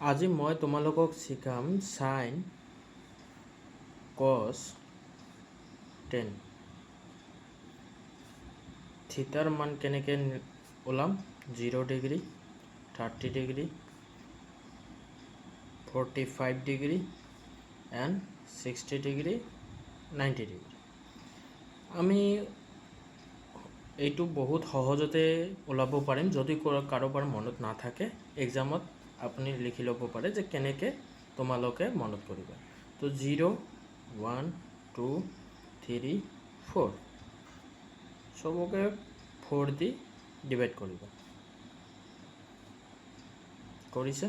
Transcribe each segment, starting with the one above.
আজি মই তোমালোকক শিকাম সাইন কস টেন থিটাৰ মান কেনেকৈ ওলাম 0 degree 30 degree 45 degree and 60 degree 90 degree আমি এইটো বহুত সহজতে ওলাব পাৰিম যদি কাৰোবাৰ মনত নাথাকে এক্সামত আপুনি লিখি ল'ব পাৰে যে কেনেকৈ তোমালোকে মনত কৰিবা তো 0 1 2 3 4 সবকে 4 দি ডিভাইড কৰিবা কৰিছে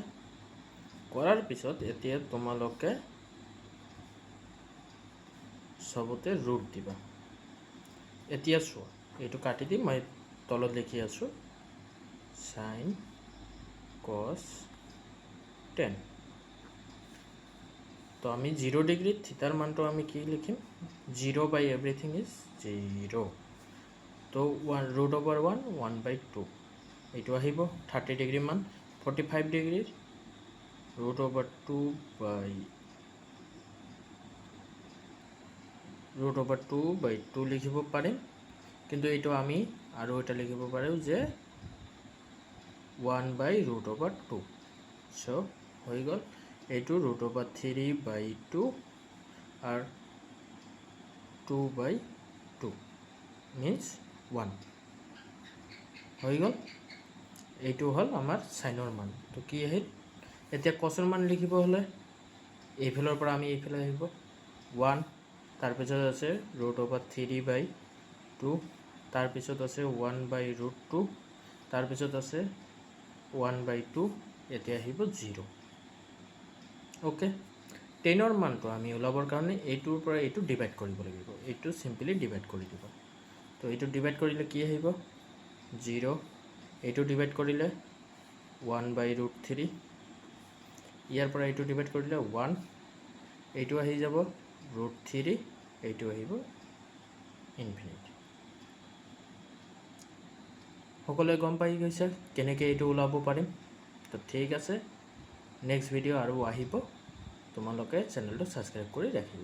কৰাৰ পিছত এতিয়া তোমালোকে সবতে ৰুট দিবা এতিয়া চোৱা এইটো কাটি দি মই তলত লিখি আছোঁ সাইন কস 10 তো আমি 0 ডিগ্রি থিটার মানটো আমি কি লিখিম 0 বাই এভরিথিং ইজ 0 তো 1 √1 1/2 এইটো আহিব 30 ডিগ্রি মান 45 ডিগ্রির √2/2 লিখিব পাৰিম কিন্তু এইটো আমি আৰু এটা লিখিব পাৰোঁ যে 1/√2 সো হৈ গ'ল এইটো √3/2 আর 2/2 মিন্স 1 হৈ গ'ল এইটো হল আমাৰ সাইনৰ মান তো কি আহিল এতিয়া কসৰ মান লিখিব হলে এইফালৰ পৰা আমি এইফালে আহিব 1 তাৰপিছত আছে √3/2 তাৰপিছত আছে 1/√2 তাৰপিছত আছে 1/2 এতিয়া আহিব 0 ওকে 10ৰ মানটো আমি ওলাবৰ কাৰণে এইটোৰ পৰা এইটো ডিভাইড কৰিব লাগিব এইটো সিম্পলি ডিভাইড কৰি দিব তো এইটো ডিভাইড কৰিলে কি আহিব 0 এইটো ডিভাইড কৰিলে 1/√3 ইয়াৰ পৰা এইটো ডিভাইড কৰিলে 1 এইটো আহি যাব √3 এইটো আহিব ইনফিনিটি সকলোৱে গম পাই গৈছে কেনেকৈ এইটো ওলাব পাৰিম তো ঠিক আছে নেক্সট ভিডিও আৰু আহিব তোমালোকে চেনেলটো সাবস্ক্ৰাইব কৰি ৰাখিব